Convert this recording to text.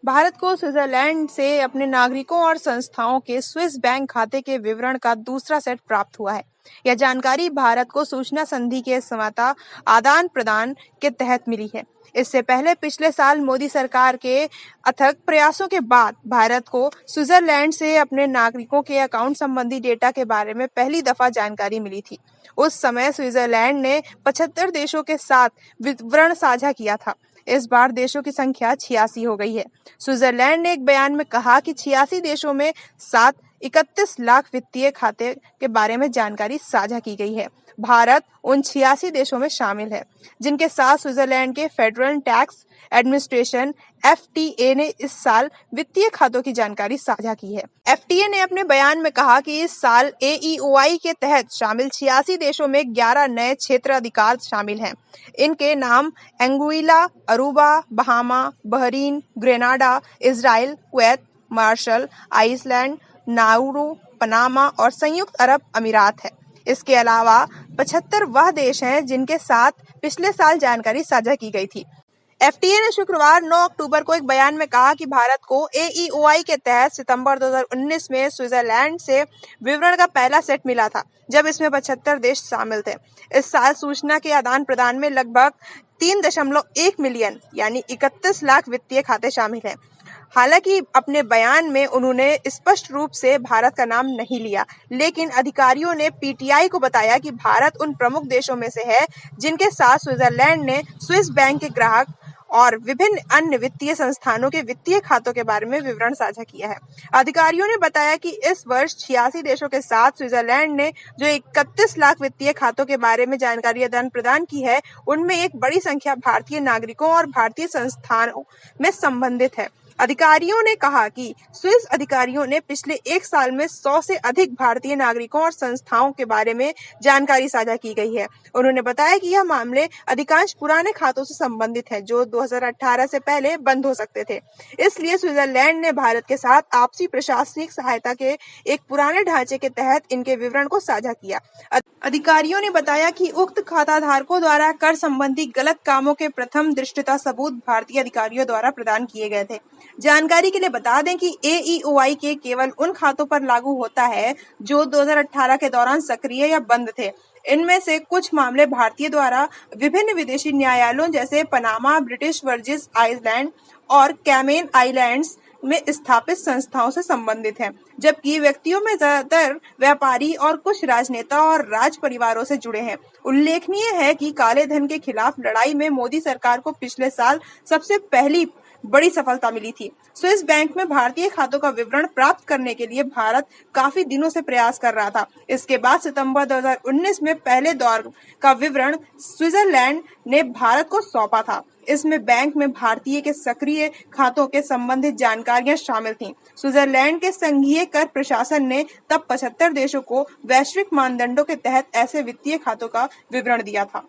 भारत को स्विट्जरलैंड से अपने नागरिकों और संस्थाओं के स्विस बैंक खाते के विवरण का दूसरा सेट प्राप्त हुआ है। यह जानकारी भारत को सूचना संधि के समझौता आदान प्रदान के तहत मिली है। इससे पहले पिछले साल मोदी सरकार के अथक प्रयासों के बाद भारत को स्विट्जरलैंड से अपने नागरिकों के अकाउंट संबंधी डेटा के बारे में पहली दफा जानकारी मिली थी। उस समय स्विट्जरलैंड ने 75 देशों के साथ विवरण साझा किया था। इस बार देशों की संख्या 86 हो गई है। स्विट्जरलैंड ने एक बयान में कहा कि 86 देशों में 31 लाख वित्तीय खाते के बारे में जानकारी साझा की गई है। भारत उन 86 देशों में शामिल है जिनके साथ स्विट्जरलैंड के फेडरल टैक्स एडमिनिस्ट्रेशन एफटीए ने इस साल वित्तीय खातों की जानकारी साझा की है। एफटीए ने अपने बयान में कहा कि इस साल एईओआई के तहत शामिल 86 देशों में 11 नए क्षेत्राधिकार शामिल हैं। इनके नाम Anguilla, Aruba, Bahama, Bahrain, Grenada, Israel, Kuwait, Marshall, Iceland, Nauru, Panama और संयुक्त अरब अमीरात है। इसके अलावा 75 वह देश हैं जिनके साथ पिछले साल जानकारी साझा की गई थी। एफटीए ने शुक्रवार 9 अक्टूबर को एक बयान में कहा कि भारत को एईओआई के तहत सितंबर 2019 में स्विट्जरलैंड से विवरण का पहला सेट मिला था, जब इसमें 75 देश शामिल थे। इस साल सूचना के आदान प्रदान में लगभग 3.1 मिलियन यानी 31 लाख वित्तीय खाते शामिल हैं। हालांकि अपने बयान में उन्होंने स्पष्ट रूप से भारत का नाम नहीं लिया, लेकिन अधिकारियों ने पीटीआई को बताया कि भारत उन प्रमुख देशों में से है जिनके साथ स्विट्जरलैंड ने स्विस बैंक के ग्राहक और विभिन्न अन्य वित्तीय संस्थानों के वित्तीय खातों के बारे में विवरण साझा किया है। अधिकारियों ने बताया कि इस वर्ष 86 देशों के साथ स्विट्जरलैंड ने जो 31 लाख वित्तीय खातों के बारे में जानकारी आदान प्रदान की है, उनमें एक बड़ी संख्या भारतीय नागरिकों और भारतीय संस्थानों में संबंधित है। अधिकारियों ने कहा कि स्विस अधिकारियों ने पिछले एक साल में 100 से अधिक भारतीय नागरिकों और संस्थाओं के बारे में जानकारी साझा की गई है। उन्होंने बताया कि यह मामले अधिकांश पुराने खातों से संबंधित है जो 2018 से पहले बंद हो सकते थे। इसलिए स्विट्जरलैंड ने भारत के साथ आपसी प्रशासनिक सहायता के एक पुराने ढांचे के तहत इनके विवरण को साझा किया। अधिकारियों ने बताया कि उक्त खाताधारकों द्वारा कर संबंधी गलत कामों के प्रथम दृष्टता सबूत भारतीय अधिकारियों द्वारा प्रदान किए गए थे। जानकारी के लिए बता दें कि एईओआई के केवल उन खातों पर लागू होता है जो 2018 के दौरान सक्रिय या बंद थे। इनमें से कुछ मामले भारतीय द्वारा विभिन्न विदेशी न्यायालयों जैसे पनामा, ब्रिटिश वर्जिन आइलैंड और कैमेन आइलैंड्स में स्थापित संस्थाओं से संबंधित हैं, जबकि व्यक्तियों में ज्यादातर व्यापारी और कुछ राजनेता और राज परिवारों से जुड़े हैं। उल्लेखनीय है कि काले धन के खिलाफ लड़ाई में मोदी सरकार को पिछले साल सबसे पहली बड़ी सफलता मिली थी। स्विस बैंक में भारतीय खातों का विवरण प्राप्त करने के लिए भारत काफी दिनों से प्रयास कर रहा था। इसके बाद सितंबर 2019 में पहले दौर का विवरण स्विट्जरलैंड ने भारत को सौंपा था। इसमें बैंक में भारतीय के सक्रिय खातों के संबंधित जानकारियां शामिल थीं। स्विट्जरलैंड के संघीय कर प्रशासन ने तब 75 देशों को वैश्विक मानदंडों के तहत ऐसे वित्तीय खातों का विवरण दिया था।